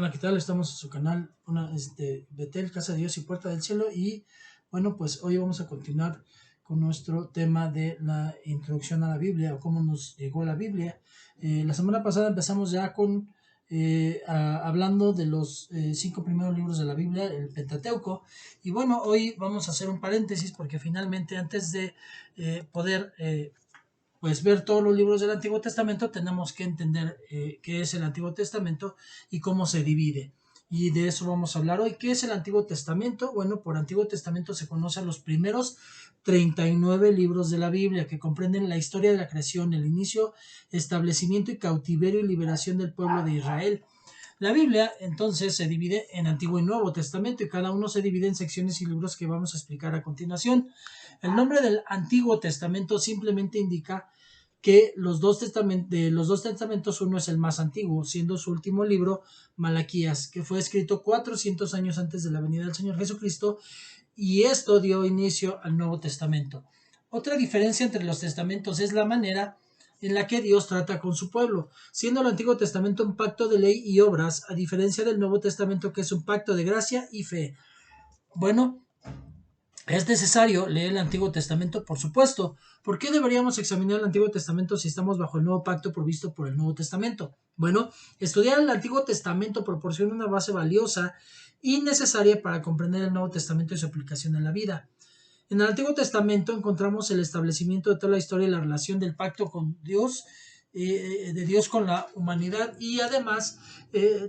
Hola, ¿qué tal? Estamos en su canal, Betel, Casa de Dios y Puerta del Cielo. Y bueno, pues hoy vamos a continuar con nuestro tema de la introducción a la Biblia o cómo nos llegó la Biblia. La semana pasada empezamos ya con hablando de los 5 primeros libros de la Biblia, el Pentateuco. Y bueno, hoy vamos a hacer un paréntesis porque finalmente antes de poder pues ver todos los libros del Antiguo Testamento, tenemos que entender qué es el Antiguo Testamento y cómo se divide. Y de eso vamos a hablar hoy. ¿Qué es el Antiguo Testamento? Bueno, por Antiguo Testamento se conocen los primeros 39 libros de la Biblia, que comprenden la historia de la creación, el inicio, establecimiento y cautiverio y liberación del pueblo de Israel. La Biblia entonces se divide en Antiguo y Nuevo Testamento y cada uno se divide en secciones y libros que vamos a explicar a continuación. El nombre del Antiguo Testamento simplemente indica que de los dos testamentos uno es el más antiguo, siendo su último libro Malaquías, que fue escrito 400 años antes de la venida del Señor Jesucristo, y esto dio inicio al Nuevo Testamento. Otra diferencia entre los testamentos es la manera en la que Dios trata con su pueblo, siendo el Antiguo Testamento un pacto de ley y obras, a diferencia del Nuevo Testamento que es un pacto de gracia y fe. Bueno, ¿es necesario leer el Antiguo Testamento? Por supuesto. ¿Por qué deberíamos examinar el Antiguo Testamento si estamos bajo el nuevo pacto provisto por el Nuevo Testamento? Bueno, estudiar el Antiguo Testamento proporciona una base valiosa y necesaria para comprender el Nuevo Testamento y su aplicación en la vida. En el Antiguo Testamento encontramos el establecimiento de toda la historia y la relación del pacto con Dios, de Dios con la humanidad, y además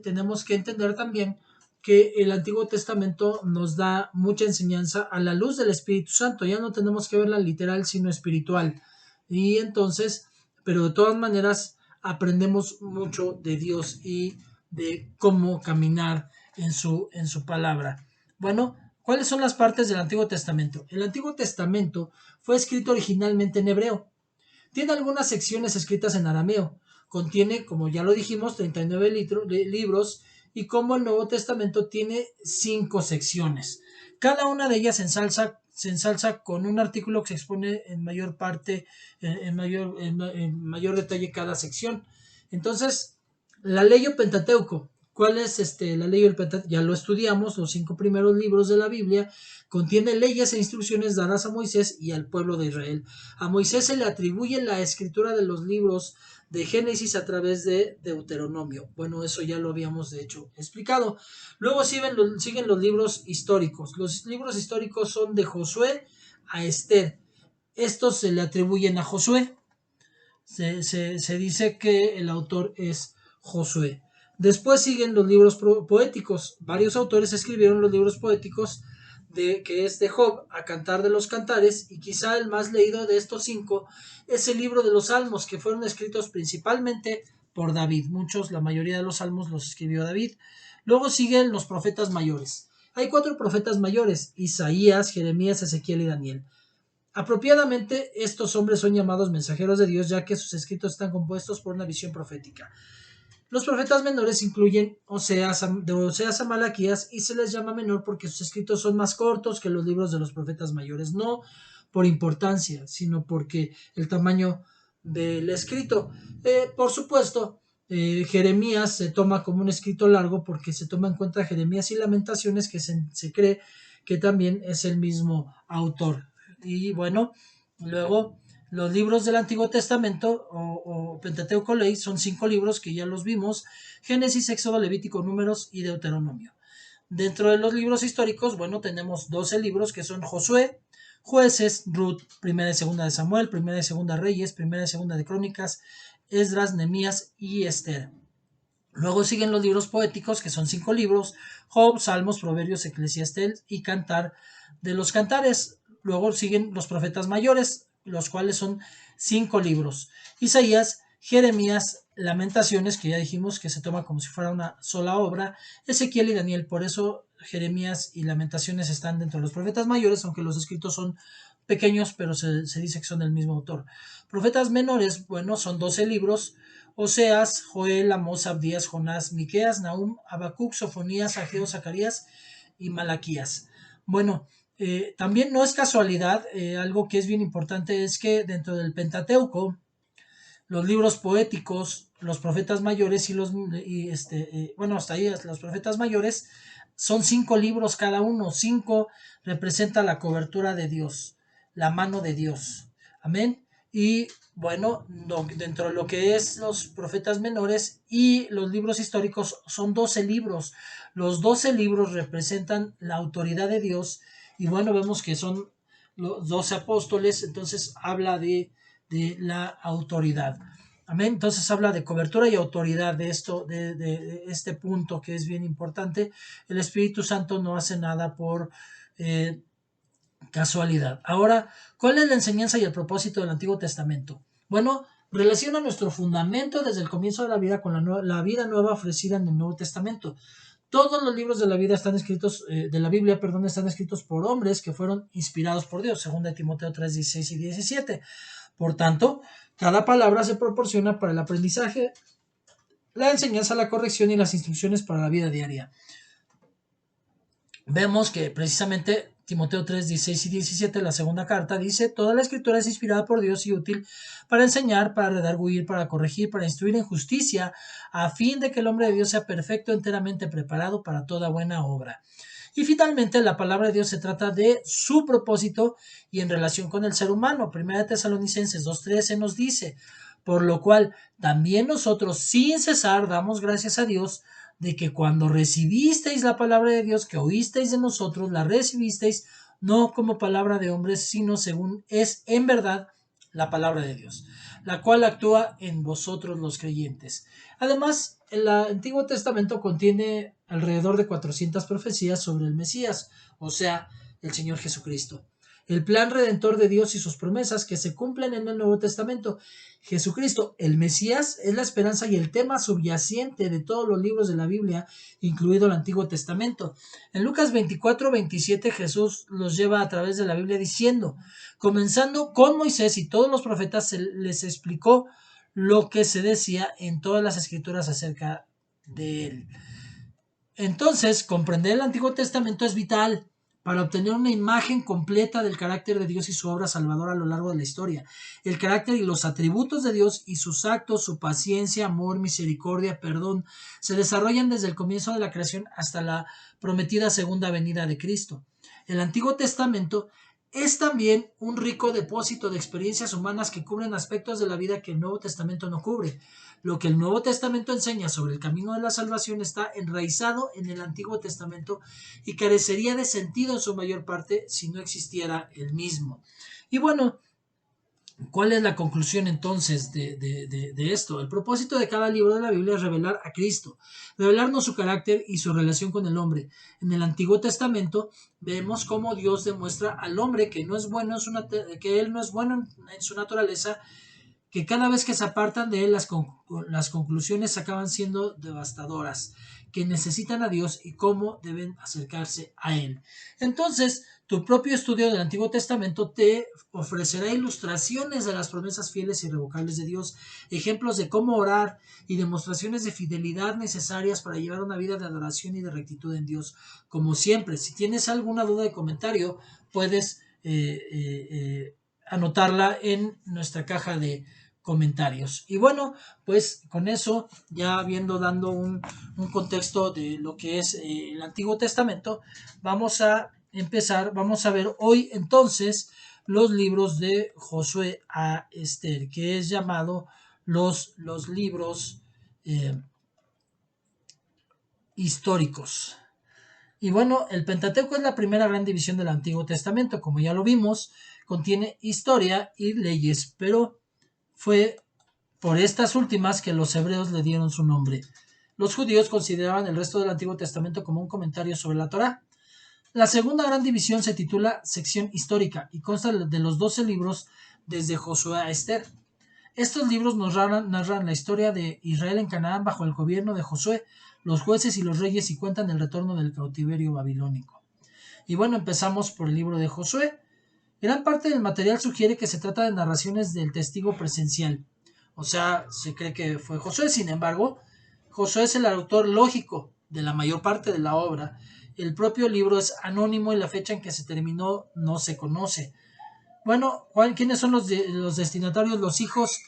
tenemos que entender también que el Antiguo Testamento nos da mucha enseñanza a la luz del Espíritu Santo. Ya no tenemos que verla literal, sino espiritual. Y entonces, pero de todas maneras, aprendemos mucho de Dios y de cómo caminar en su palabra. Bueno, ¿cuáles son las partes del Antiguo Testamento? El Antiguo Testamento fue escrito originalmente en hebreo. Tiene algunas secciones escritas en arameo. Contiene, como ya lo dijimos, 39 libros, y como el Nuevo Testamento tiene 5 secciones. Cada una de ellas se ensalza con un artículo que se expone en mayor parte, en mayor detalle cada sección. Entonces, la ley o Pentateuco. ¿Cuál es la ley del Pentateuco? Ya lo estudiamos, los 5 primeros libros de la Biblia. Contiene leyes e instrucciones dadas a Moisés y al pueblo de Israel. A Moisés se le atribuye la escritura de los libros de Génesis a través de Deuteronomio. Bueno, eso ya lo habíamos de hecho explicado. Luego siguen los libros históricos. Los libros históricos son de Josué a Esther. Estos se le atribuyen a Josué. Se dice que el autor es Josué. Después siguen los libros poéticos. Varios autores escribieron los libros poéticos que es de Job a Cantar de los Cantares, y quizá el más leído de estos 5 es el libro de los Salmos, que fueron escritos principalmente por David. La mayoría de los salmos los escribió David. Luego siguen los profetas mayores. Hay 4 profetas mayores: Isaías, Jeremías, Ezequiel y Daniel. Apropiadamente, estos hombres son llamados mensajeros de Dios, ya que sus escritos están compuestos por una visión profética. Los profetas menores incluyen de Oseas a Malaquías, y se les llama menor porque sus escritos son más cortos que los libros de los profetas mayores, no por importancia, sino porque el tamaño del escrito. Por supuesto, Jeremías se toma como un escrito largo porque se toma en cuenta Jeremías y Lamentaciones, que se cree que también es el mismo autor. Y bueno, luego los libros del Antiguo Testamento o Pentateuco Ley son 5 libros que ya los vimos: Génesis, Éxodo, Levítico, Números y Deuteronomio. Dentro de los libros históricos, bueno, tenemos 12 libros que son Josué, Jueces, Ruth, Primera y Segunda de Samuel, Primera y Segunda Reyes, Primera y Segunda de Crónicas, Esdras, Nehemías y Esther. Luego siguen los libros poéticos, que son 5 libros: Job, Salmos, Proverbios, Eclesiastés y Cantar de los Cantares. Luego siguen los profetas mayores, los cuales son 5 libros: Isaías, Jeremías, Lamentaciones, que ya dijimos que se toma como si fuera una sola obra, Ezequiel y Daniel. Por eso Jeremías y Lamentaciones están dentro de los profetas mayores, aunque los escritos son pequeños, pero se dice que son del mismo autor. Profetas menores, bueno, son 12 libros: Oseas, Joel, Amós, Abdías, Jonás, Miqueas, Nahum, Habacuc, Sofonías, Ageo, Zacarías y Malaquías. Bueno, también no es casualidad, algo que es bien importante es que dentro del Pentateuco, los libros poéticos, los profetas mayores bueno, hasta ahí los profetas mayores son 5 libros cada uno. 5 representa la cobertura de Dios, la mano de Dios. Amén. Y bueno, dentro de lo que es los profetas menores y los libros históricos son 12 libros. Los 12 libros representan la autoridad de Dios y bueno, vemos que son los 12 apóstoles, entonces habla de la autoridad. Amén. Entonces habla de cobertura y autoridad de esto, de este punto que es bien importante. El Espíritu Santo no hace nada por casualidad. Ahora, ¿cuál es la enseñanza y el propósito del Antiguo Testamento? Bueno, relaciona nuestro fundamento desde el comienzo de la vida con la vida nueva ofrecida en el Nuevo Testamento. Todos los libros de la vida están escritos, de la Biblia, perdón, están escritos por hombres que fueron inspirados por Dios, según de Timoteo 3, 16 y 17. Por tanto, cada palabra se proporciona para el aprendizaje, la enseñanza, la corrección y las instrucciones para la vida diaria. Vemos que precisamente Timoteo 3, 16 y 17, la segunda carta, dice: toda la escritura es inspirada por Dios y útil para enseñar, para redarguir, para corregir, para instruir en justicia, a fin de que el hombre de Dios sea perfecto, enteramente preparado para toda buena obra. Y finalmente, la palabra de Dios se trata de su propósito y en relación con el ser humano. Primera Tesalonicenses 2:13 nos dice: por lo cual también nosotros sin cesar damos gracias a Dios de que cuando recibisteis la palabra de Dios que oísteis de nosotros, la recibisteis no como palabra de hombres, sino según es en verdad la palabra de Dios, la cual actúa en vosotros los creyentes. Además, el Antiguo Testamento contiene alrededor de 400 profecías sobre el Mesías, o sea, el Señor Jesucristo. El plan redentor de Dios y sus promesas que se cumplen en el Nuevo Testamento. Jesucristo, el Mesías, es la esperanza y el tema subyacente de todos los libros de la Biblia, incluido el Antiguo Testamento. En Lucas 24:27 Jesús los lleva a través de la Biblia diciendo: comenzando con Moisés y todos los profetas, se les explicó lo que se decía en todas las escrituras acerca de él. Entonces, comprender el Antiguo Testamento es vital para obtener una imagen completa del carácter de Dios y su obra salvadora a lo largo de la historia. El carácter y los atributos de Dios y sus actos, su paciencia, amor, misericordia, perdón, se desarrollan desde el comienzo de la creación hasta la prometida segunda venida de Cristo. El Antiguo Testamento es también un rico depósito de experiencias humanas que cubren aspectos de la vida que el Nuevo Testamento no cubre. Lo que el Nuevo Testamento enseña sobre el camino de la salvación está enraizado en el Antiguo Testamento y carecería de sentido en su mayor parte si no existiera el mismo. Y bueno, ¿cuál es la conclusión entonces de esto? El propósito de cada libro de la Biblia es revelar a Cristo, revelarnos su carácter y su relación con el hombre. En el Antiguo Testamento vemos cómo Dios demuestra al hombre que no es bueno que él no es bueno en su naturaleza, que cada vez que se apartan de él las conclusiones acaban siendo devastadoras, que necesitan a Dios y cómo deben acercarse a él. Entonces, tu propio estudio del Antiguo Testamento te ofrecerá ilustraciones de las promesas fieles y irrevocables de Dios, ejemplos de cómo orar y demostraciones de fidelidad necesarias para llevar una vida de adoración y de rectitud en Dios. Como siempre, si tienes alguna duda de comentario, puedes anotarla en nuestra caja de comentarios. Y bueno, pues con eso, ya habiendo dando un contexto de lo que es el Antiguo Testamento, vamos a empezar, vamos a ver hoy entonces los libros de Josué a Esther, que es llamado los libros históricos. Y bueno, el Pentateuco es la primera gran división del Antiguo Testamento, como ya lo vimos, contiene historia y leyes, pero fue por estas últimas que los hebreos le dieron su nombre. Los judíos consideraban el resto del Antiguo Testamento como un comentario sobre la Torá. La segunda gran división se titula sección histórica y consta de los 12 libros desde Josué a Esther. Estos libros nos narran la historia de Israel en Canaán bajo el gobierno de Josué, los jueces y los reyes, y cuentan el retorno del cautiverio babilónico. Y bueno, empezamos por el libro de Josué. Gran parte del material sugiere que se trata de narraciones del testigo presencial. O sea, se cree que fue Josué. Sin embargo, Josué es el autor lógico de la mayor parte de la obra. El propio libro es anónimo y la fecha en que se terminó no se conoce. Bueno, ¿quiénes son los destinatarios? Los hijos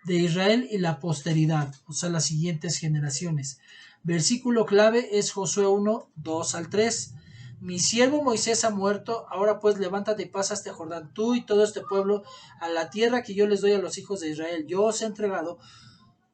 de Israel y la posteridad, o sea, las siguientes generaciones. Versículo clave es Josué 1, 2 al 3. Mi siervo Moisés ha muerto, ahora pues levántate y pasa este Jordán, tú y todo este pueblo, a la tierra que yo les doy a los hijos de Israel. Yo os he entregado,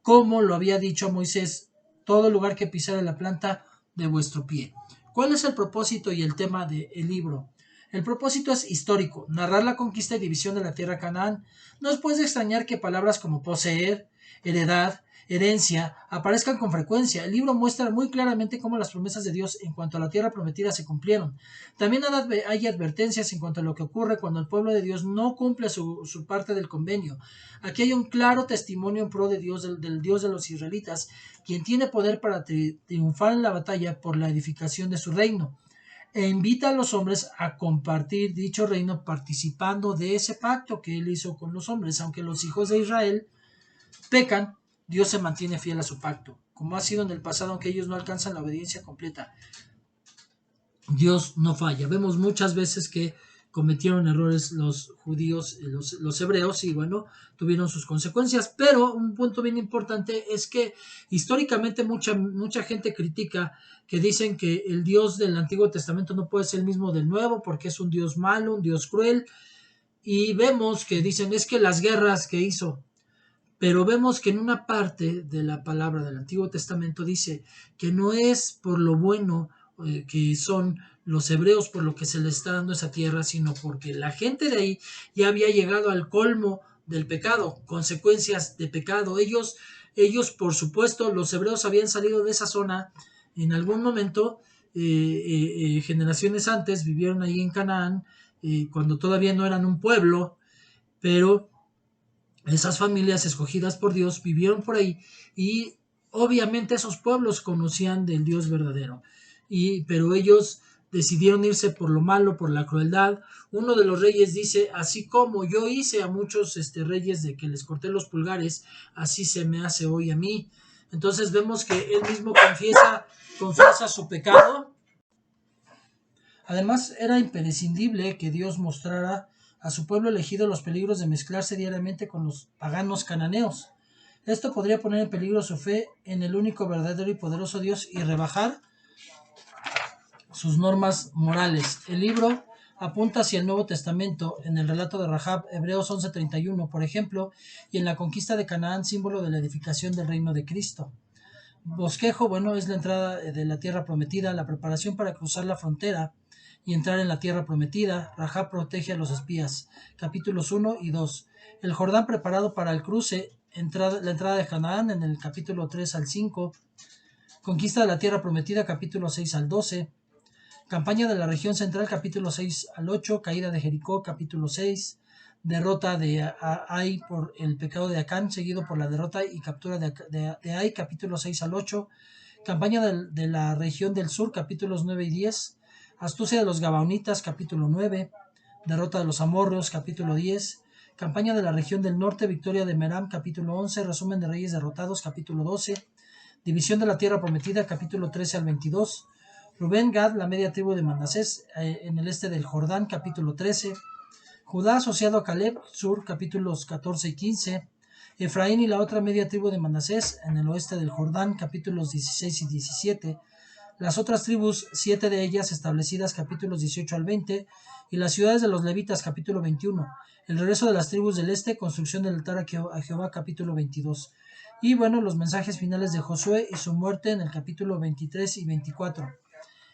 como lo había dicho a Moisés, todo lugar que pisare la planta de vuestro pie. ¿Cuál es el propósito y el tema del libro? El propósito es histórico, narrar la conquista y división de la tierra Canaán. No es pues de extrañar que palabras como poseer, heredad, herencia aparezcan con frecuencia. El libro muestra muy claramente cómo las promesas de Dios en cuanto a la tierra prometida se cumplieron. También hay advertencias en cuanto a lo que ocurre cuando el pueblo de Dios no cumple su parte del convenio. Aquí hay un claro testimonio en pro de Dios, del Dios de los israelitas, quien tiene poder para triunfar en la batalla por la edificación de su reino, e invita a los hombres a compartir dicho reino participando de ese pacto que él hizo con los hombres. Aunque los hijos de Israel pecan, Dios se mantiene fiel a su pacto, como ha sido en el pasado, aunque ellos no alcanzan la obediencia completa. Dios no falla. Vemos muchas veces que cometieron errores los judíos, los hebreos, y bueno, tuvieron sus consecuencias, pero un punto bien importante es que históricamente mucha gente critica, que dicen que el Dios del Antiguo Testamento no puede ser el mismo del Nuevo porque es un Dios malo, un Dios cruel, y vemos que dicen es que las guerras que hizo, pero vemos que en una parte de la palabra del Antiguo Testamento dice que no es por lo bueno que son los hebreos por lo que se les está dando esa tierra, sino porque la gente de ahí ya había llegado al colmo del pecado, consecuencias de pecado. Ellos por supuesto, los hebreos habían salido de esa zona en algún momento, generaciones antes, vivieron ahí en Canaán, cuando todavía no eran un pueblo, pero esas familias escogidas por Dios vivieron por ahí y obviamente esos pueblos conocían del Dios verdadero. Pero ellos decidieron irse por lo malo, por la crueldad. Uno de los reyes dice, así como yo hice a muchos reyes de que les corté los pulgares, así se me hace hoy a mí. Entonces vemos que él mismo confiesa su pecado. Además, era imprescindible que Dios mostrara a su pueblo elegido los peligros de mezclarse diariamente con los paganos cananeos. Esto podría poner en peligro su fe en el único verdadero y poderoso Dios y rebajar sus normas morales. El libro apunta hacia el Nuevo Testamento en el relato de Rahab, Hebreos 11:31, por ejemplo, y en la conquista de Canaán, símbolo de la edificación del reino de Cristo. Bosquejo, bueno, es la entrada de la tierra prometida, la preparación para cruzar la frontera y entrar en la tierra prometida. Rahab protege a los espías, capítulos 1 y 2. El Jordán preparado para el cruce, la entrada de Canaán en el capítulo 3 al 5. Conquista de la tierra prometida, capítulo 6 al 12. Campaña de la región central, capítulo 6 al 8. Caída de Jericó, capítulo 6. Derrota de Ai por el pecado de Acán, seguido por la derrota y captura de Ai, capítulos 6 al 8. Campaña de la región del sur, capítulos 9 y 10. Astucia de los Gabaonitas, capítulo 9. Derrota de los amorreos, capítulo 10. Campaña de la región del norte, victoria de Meram, capítulo 11. Resumen de reyes derrotados, capítulo 12. División de la tierra prometida, capítulo 13 al 22. Rubén, Gad, la media tribu de Manasés, en el este del Jordán, capítulo 13. Judá asociado a Caleb, sur, capítulos 14 y 15. Efraín y la otra media tribu de Manasés, en el oeste del Jordán, capítulos 16 y 17. Las otras tribus, 7 de ellas establecidas, capítulos 18 al 20. Y las ciudades de los levitas, capítulo 21. El regreso de las tribus del este, construcción del altar a Jehová, capítulo 22. Y bueno, los mensajes finales de Josué y su muerte en el capítulo 23 y 24.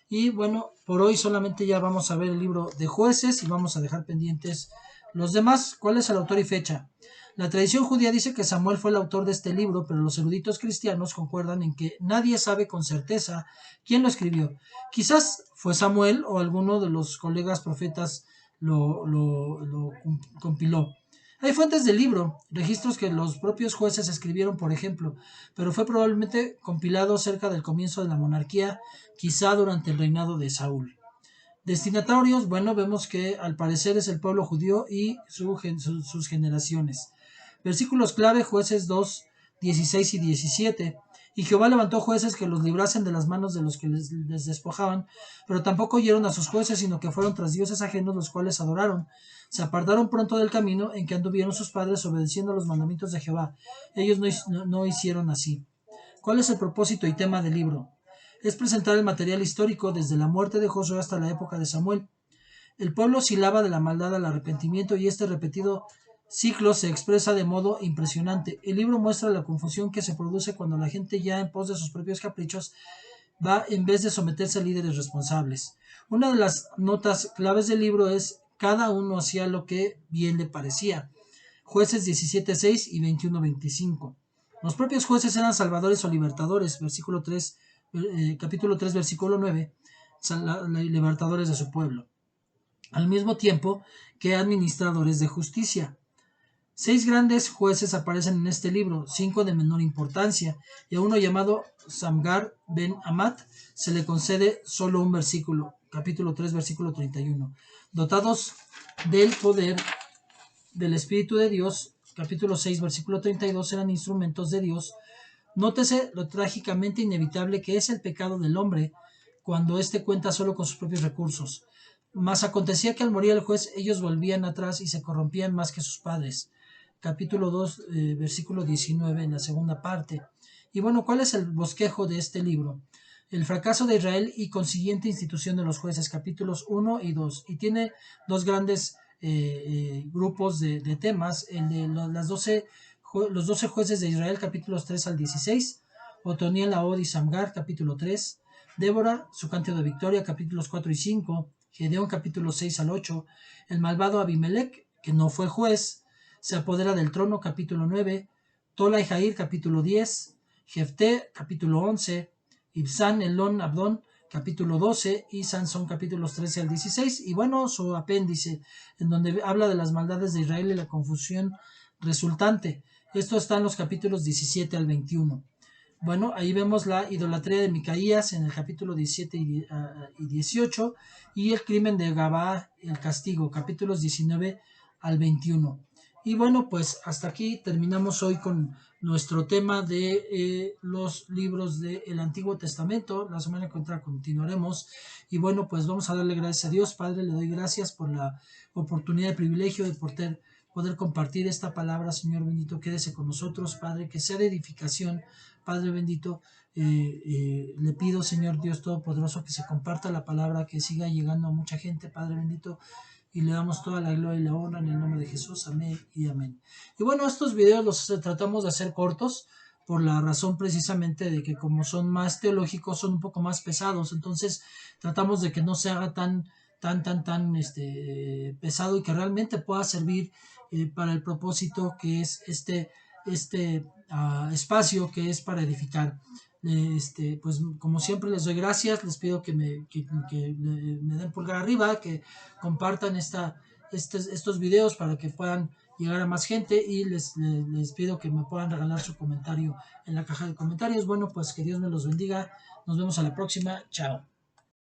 Y bueno, por hoy solamente ya vamos a ver el libro de Jueces y vamos a dejar pendientes los demás. ¿Cuál es el autor y fecha? La tradición judía dice que Samuel fue el autor de este libro, pero los eruditos cristianos concuerdan en que nadie sabe con certeza quién lo escribió. Quizás fue Samuel o alguno de los colegas profetas lo compiló. Hay fuentes del libro, registros que los propios jueces escribieron, por ejemplo, pero fue probablemente compilado cerca del comienzo de la monarquía, quizá durante el reinado de Saúl. Destinatarios, bueno, vemos que al parecer es el pueblo judío y sus generaciones. Versículos clave, Jueces 2, 16 y 17. Y Jehová levantó jueces que los librasen de las manos de los que les despojaban, pero tampoco oyeron a sus jueces, sino que fueron tras dioses ajenos, los cuales adoraron. Se apartaron pronto del camino en que anduvieron sus padres, obedeciendo los mandamientos de Jehová. Ellos no hicieron así. ¿Cuál es el propósito y tema del libro? Es presentar el material histórico desde la muerte de Josué hasta la época de Samuel. El pueblo oscilaba de la maldad al arrepentimiento y este repetido ciclo se expresa de modo impresionante. El libro muestra la confusión que se produce cuando la gente, ya en pos de sus propios caprichos, va en vez de someterse a líderes responsables. Una de las notas claves del libro es: cada uno hacía lo que bien le parecía. Jueces 17:6 y 21:25. Los propios jueces eran salvadores o libertadores, capítulo 3, versículo 9, libertadores de su pueblo, al mismo tiempo que administradores de justicia. 6 grandes jueces aparecen en este libro, 5 de menor importancia, y a uno llamado Samgar ben Amat se le concede solo un versículo, capítulo 3, versículo 31. Dotados del poder del Espíritu de Dios, capítulo 6, versículo 32, eran instrumentos de Dios. Nótese lo trágicamente inevitable que es el pecado del hombre cuando éste cuenta solo con sus propios recursos. Mas acontecía que al morir el juez, ellos volvían atrás y se corrompían más que sus padres. Capítulo 2, versículo 19, en la segunda parte. Y bueno, ¿cuál es el bosquejo de este libro? El fracaso de Israel y consiguiente institución de los jueces, capítulos 1 y 2. Y tiene dos grandes grupos de temas: el de los 12 jueces de Israel, capítulos 3 al 16, Otoniel, Laod y Samgar, capítulo 3, Débora, su canto de victoria, capítulos 4 y 5, Gedeón, capítulos 6 al 8, el malvado Abimelech, que no fue juez, se apodera del trono, capítulo 9, Tola y Jair, capítulo 10, Jefté, capítulo 11, Ibsán, Elón, Abdón, capítulo 12, y Sansón, capítulos 13 al 16, y bueno, su apéndice, en donde habla de las maldades de Israel y la confusión resultante. Esto está en los capítulos 17 al 21. Bueno, ahí vemos la idolatría de Micaías en el capítulo 17 y 18, y el crimen de Gabaa, el castigo, capítulos 19 al 21. Y bueno, pues hasta aquí terminamos hoy con nuestro tema de los libros del Antiguo Testamento. La semana que entra continuaremos. Y bueno, pues vamos a darle gracias a Dios. Padre, le doy gracias por la oportunidad y privilegio de poder compartir esta palabra. Señor bendito, quédese con nosotros, Padre, que sea de edificación. Padre bendito, le pido, Señor Dios Todopoderoso, que se comparta la palabra, que siga llegando a mucha gente, Padre bendito, y le damos toda la gloria y la honra en el nombre de Jesús. Amén y amén. Y bueno, estos videos los tratamos de hacer cortos por la razón precisamente de que, como son más teológicos, son un poco más pesados. Entonces tratamos de que no se haga tan pesado, y que realmente pueda servir para el propósito que es este espacio, que es para edificar. Pues como siempre les doy gracias, les pido que me den pulgar arriba, que compartan estos videos para que puedan llegar a más gente, y les pido que me puedan regalar su comentario en la caja de comentarios. Bueno, pues que Dios me los bendiga, nos vemos a la próxima, chao.